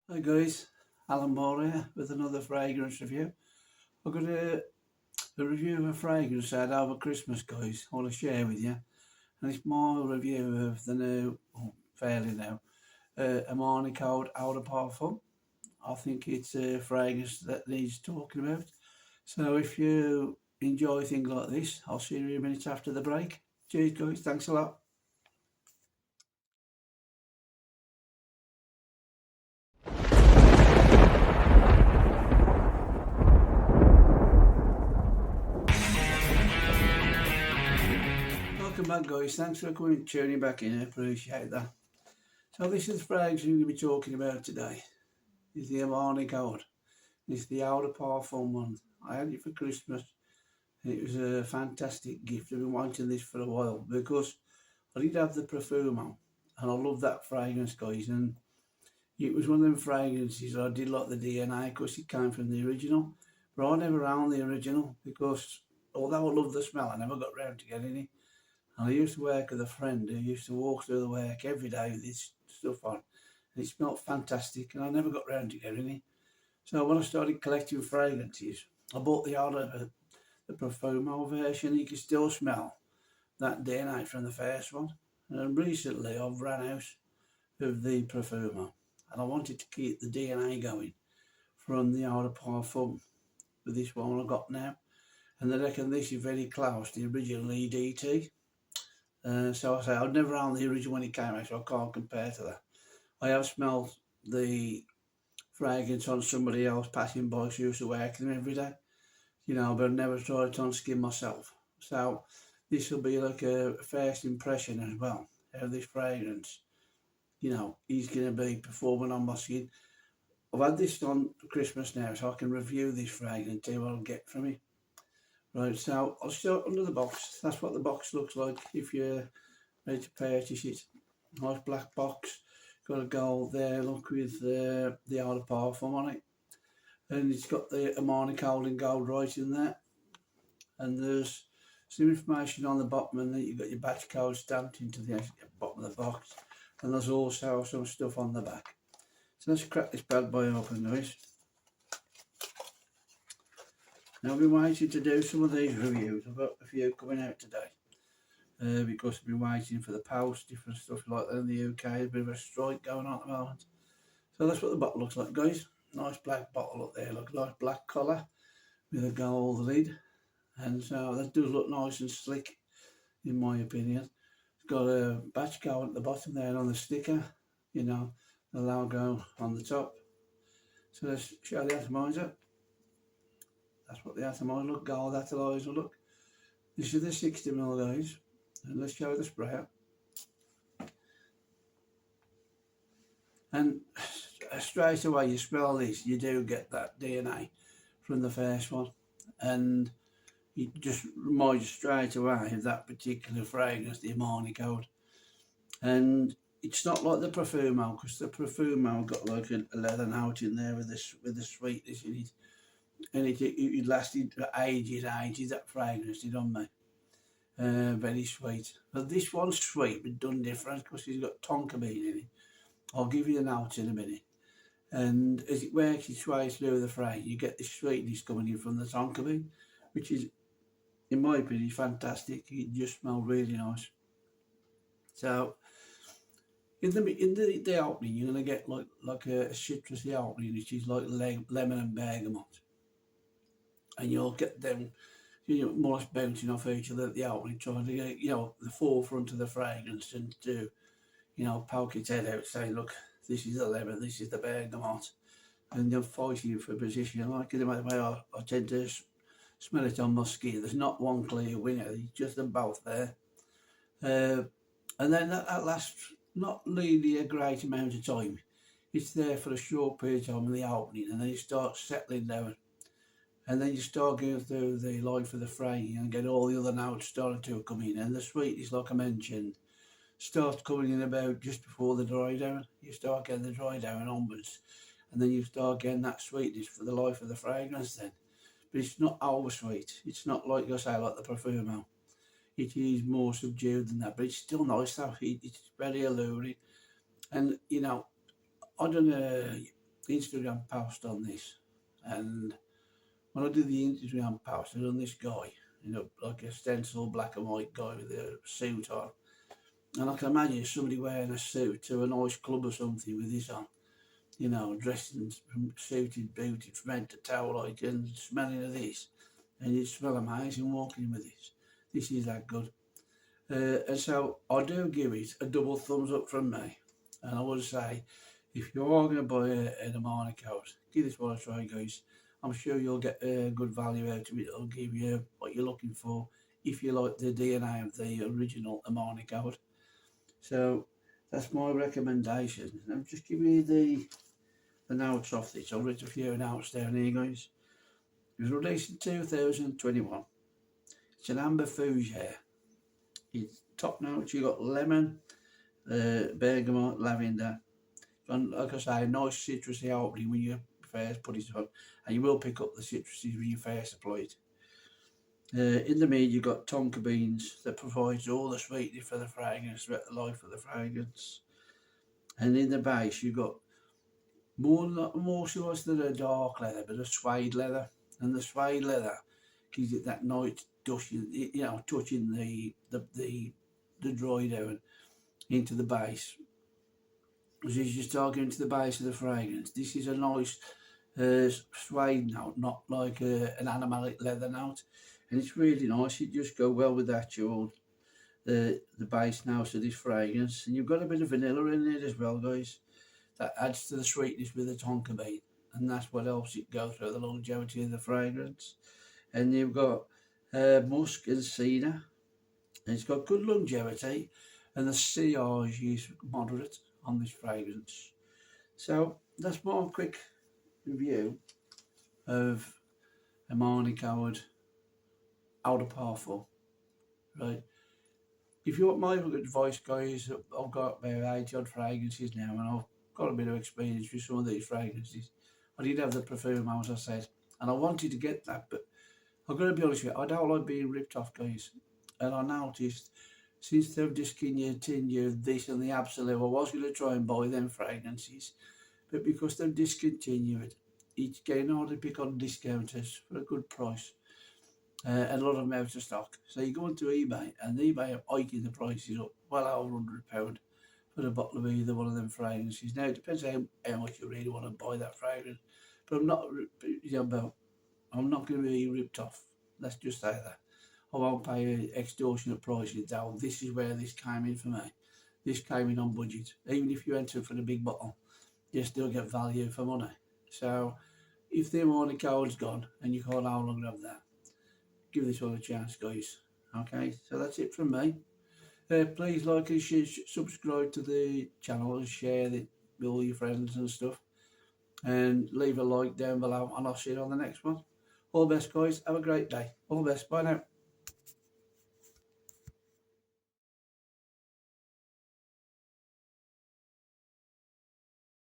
Hi guys, Alan Moore here with another fragrance review. I've got a review of a fragrance I had over Christmas, guys. I want to share with you, and it's my review of the new, fairly new, Armani Code Eau de Parfum. I think it's a fragrance that needs talking about. So if you enjoy things like this, I'll see you in a minute after the break. Cheers, guys. Thanks a lot. Welcome back, guys. Thanks for coming tuning back in. I appreciate that. So this is the fragrance we're going to be talking about today. Is the Armani Code. It's the Eau de Parfum one. I had it for Christmas. And it was a fantastic gift. I've been wanting this for a while because I did have the Profumo and I love that fragrance, guys. And it was one of them fragrances I did like the DNA because it came from the original. But I never owned the original because although I love the smell, I never got round to getting it. And I used to work with a friend who used to walk through the work every day with this stuff on. And it smelled fantastic and I never got round to getting it. So when I started collecting fragrances, I bought the Profumo version. You can still smell that DNA from the first one. And recently I've ran out of the Profumo and I wanted to keep the DNA going from the Eau de Parfum with this one I got now. And I reckon this is very close to the original EDT. So I say I'd never owned the original when it came out, so I can't compare to that. I have smelled the fragrance on somebody else passing by who used to work them every day, but I've never tried it on skin myself. So this will be like a first impression as well of this fragrance. He's going to be performing on my skin. I've had this on for Christmas now, so I can review this fragrance and tell you what I'll get from it. Right, so I'll start under the box. That's what the box looks like if you're ready to purchase it. Nice black box. Got a gold there, look, with the Eau de Parfum on it. And it's got the Armani Code in gold right in there. And there's some information on the bottom, and then you've got your batch code stamped into the bottom of the box. And there's also some stuff on the back. So let's crack this bad boy open, guys. Now I've been waiting to do some of these reviews. I've got a few coming out today. Because I've been waiting for the post, different stuff like that in the UK. There's a bit of a strike going on at the moment. So that's what the bottle looks like, guys. Nice black bottle up there. Look, nice black colour with a gold lid. And so that does look nice and slick, in my opinion. It's got a batch code at the bottom there on the sticker, the logo on the top. So let's show the atomizer. That's what the atomizer look, gold atomizer look. This is the 60ml, guys. And let's show the sprayer. And straight away you smell this, you do get that DNA from the first one. And it just reminds you straight away of that particular fragrance, the Armani Code. And it's not like the Profumo, because the Profumo got like a leather note in there with the sweetness in it. And it lasted ages, that fragrance did on me. Very sweet. But this one's sweet but done different because it's got Tonka bean in it. I'll give you the notes in a minute. And as it works its way through the fray, you get this sweetness coming in from the Tonka bean, which is, in my opinion, fantastic. It just smells really nice. So in the opening, you're gonna get like a citrusy opening, which is like lemon and bergamot, and you'll get them, more or less bouncing off each other at the opening, trying to get the forefront of the fragrance and to poke its head out, saying, look, this is the lemon, this is the bergamot, and they're fighting for position. Like the way I tend to smell it on my skin. There's not one clear winner, it's just them both there. And then that lasts not really a great amount of time. It's there for a short period of time in the opening, and then it starts settling down. And then you start going through the life of the fray and get all the other notes starting to come in. And the sweetness, like I mentioned, starts coming in about just before the dry down. You start getting the dry down onwards. And then you start getting that sweetness for the life of the fragrance then. But it's not over sweet. It's not like I say, like the Profumo. It is more subdued than that, but it's still nice though. It's very alluring. And I don't know, Instagram post on this, and when I did the Instagram post, I done this guy, like a stencil black and white guy with a suit on. And I can imagine somebody wearing a suit to a nice club or something with this on, dressed in suited, booted from head to toe, like, and smelling of this. And you'd smell amazing walking with this. This is that good. And so I do give it a double thumbs up from me. And I would say, if you are going to buy an Armani Code, give this one a try, guys. I'm sure you'll get a good value out of it. It'll give you what you're looking for if you like the DNA of the original Armani Code. So that's my recommendation. I'm just giving you the notes off this. I've written a few notes down here, guys. It was released in 2021. It's an amber fougere. It's top notes. You got lemon, bergamot, lavender. And like I say, a nice citrusy opening when you first put it on, and you will pick up the citruses when you first apply it. In the mid, you've got Tonka beans that provides all the sweetness for the fragrance, the life of the fragrance. And in the base, you've got more choice than a dark leather, but a suede leather. And the suede leather gives it that nice touching the dry down into the base. As you start going to the base of the fragrance, this is a nice suede note, not like an animalic leather note. And it's really nice. It just go well with that the base notes of this fragrance. And you've got a bit of vanilla in it as well, guys. That adds to the sweetness with the Tonka bean, and that's what helps it go through the longevity of the fragrance. And you've got musk and cedar. And it's got good longevity, and the sillage is moderate on this fragrance. So that's my quick review of Armani Code Outer Powerful. Right. If you want my advice, guys, I've got about 80 odd fragrances now, and I've got a bit of experience with some of these fragrances. I did have the perfume, as I said, and I wanted to get that, but I've got to be honest with you, I don't like being ripped off, guys. And I noticed since they've discontinued this and the Absolute, I was going to try and buy them fragrances, but because they've discontinued, it's getting hard to pick on discounters for a good price. And a lot of them out of stock. So you go onto eBay, and eBay are hiking the prices up well over £100 for a bottle of either one of them fragrances. Now it depends how much you really want to buy that fragrance, but I'm not going to be ripped off. Let's just say that. I won't pay extortionate prices down. This is where this came in for me. This came in on budget. Even if you enter for the big bottle, you still get value for money. So if the Armani Code's gone and you can't no longer have that, give this one a chance, guys. Okay, so that's it from me. Please like and share, subscribe to the channel and share it with all your friends and stuff. And leave a like down below, and I'll see you on the next one. All the best, guys. Have a great day. All the best. Bye now.